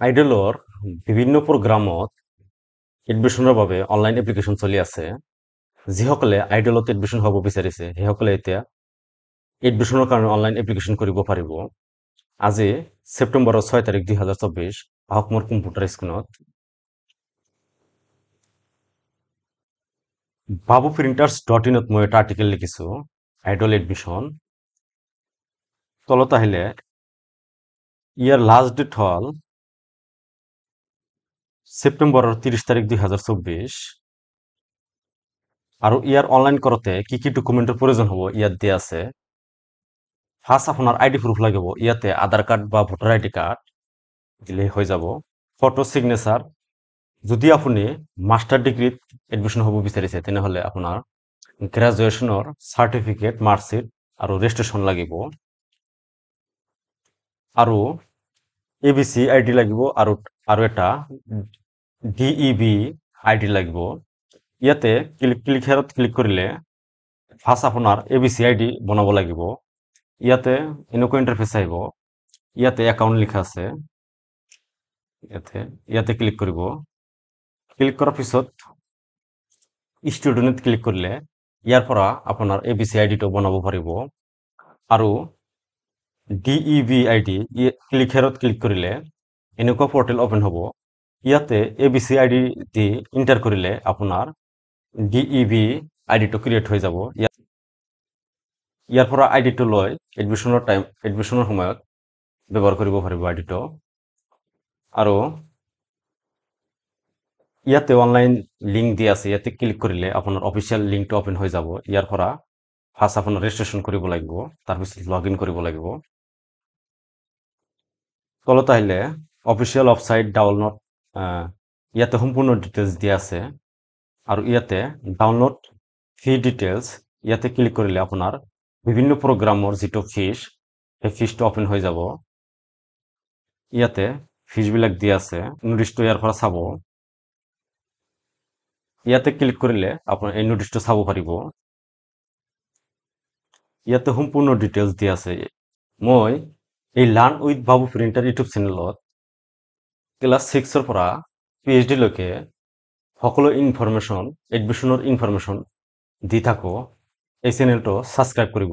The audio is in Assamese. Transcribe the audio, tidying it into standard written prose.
আইডলৰ বিভিন্ন প্ৰগ্ৰামত এডমিশ্যনৰ বাবে অনলাইন এপ্লিকেশ্যন চলি আছে। যিসকলে আইডলত এডমিশ্যন হ'ব বিচাৰিছে সেইসকলে এতিয়া এডমিশ্যনৰ কাৰণে অনলাইন এপ্লিকেশ্যন কৰিব পাৰিব। আজি ছেপ্টেম্বৰৰ 6 তাৰিখ 2024 আহক মোৰ কম্পিউটাৰ স্ক্ৰীণত babuprinters.in মই এটা আৰ্টিকেল লিখিছোঁ আইডল এডমিশ্যন। তলত আহিলে ইয়াৰ লাষ্ট ডেট হ'ল ছেপ্টেম্বৰৰ 30 তাৰিখ 2024 আৰু ইয়াৰ অনলাইন কৰোঁতে কি কি ডকুমেণ্টৰ প্ৰয়োজন হ'ব ইয়াত দিয়া আছে। ফাৰ্ষ্ট আপোনাৰ আইডি প্ৰুফ লাগিব, ইয়াতে আধাৰ কাৰ্ড বা ভোটাৰ আইডি কাৰ্ড দিলেই হৈ যাব। ফটো চিগনেচাৰ, যদি আপুনি মাষ্টাৰ ডিগ্ৰীত এডমিশ্যন হ'ব বিচাৰিছে তেনেহ'লে আপোনাৰ গ্ৰেজুৱেশ্যনৰ চাৰ্টিফিকেট, মাৰ্কশ্বিট আৰু ৰেজিষ্ট্ৰেশ্যন লাগিব। আৰু ABC আইডি লাগিব আৰু এটা DEB আইডি লাগিব। ইয়াতে ক্লিক কৰিলে ফাৰ্ষ্ট আপোনাৰ ABC আইডি বনাব লাগিব। ইয়াতে এনেকুৱা ইণ্টাৰফেচ আহিব, ইয়াতে একাউণ্ট লিখা আছে, ইয়াতে ক্লিক কৰিব। ক্লিক কৰাৰ পিছত ষ্টুডেণ্ট ক্লিক কৰিলে ইয়াৰ পৰা আপোনাৰ ABC আইডিটো বনাব পাৰিব। আৰু DEB আইডি ক্লিক কৰিলে এনেকুৱা পৰ্টেল অপেন হ'ব। ইয়াতে ABC আইডি দি ইণ্টাৰ কৰিলে আপোনাৰ DEB আইডিটো ক্ৰিয়েট হৈ যাব। ইয়াৰ পৰা আইডিটো লৈ এডমিশ্যনৰ সময়ত ব্যৱহাৰ কৰিব পাৰিব আইডিটো। আৰু ইয়াতে অনলাইন লিংক দিয়া আছে, ইয়াতে ক্লিক কৰিলে আপোনাৰ অফিচিয়েল লিংকটো অপেন হৈ যাব। ইয়াৰ পৰা ফাৰ্ষ্ট আপোনাৰ ৰেজিষ্ট্ৰেশ্যন কৰিব লাগিব, তাৰপিছত লগ ইন কৰিব লাগিব। তলত আহিলে অফিচিয়েল ৱেবছাইট ডাউনলোড, ইয়াতে সম্পূৰ্ণ ডিটেইলছ দিয়া আছে। আৰু ইয়াতে ডাউনলোড ফি ডিটেইলছ, ইয়াতে ক্লিক কৰিলে আপোনাৰ বিভিন্ন প্ৰগ্ৰামৰ যিটো ফিজ, সেই ফিজটো অপেন হৈ যাব। ইয়াতে ফিজবিলাক দিয়া আছে, নোটিছটো ইয়াৰ পৰা চাব। ইয়াতে ক্লিক কৰিলে আপোনাৰ এই নোটিছটো চাব পাৰিব। ইয়াতে সম্পূৰ্ণ ডিটেইলছ দিয়া আছে। মই এই learn with Babu printer YouTube চেনেলত ক্লাছ 6ৰ পৰা PhD লৈকে সকলো এডমিশ্যনৰ ইনফৰমেশ্যন দি থাকোঁ। এই চেনেলটো ছাবস্ক্ৰাইব কৰিব।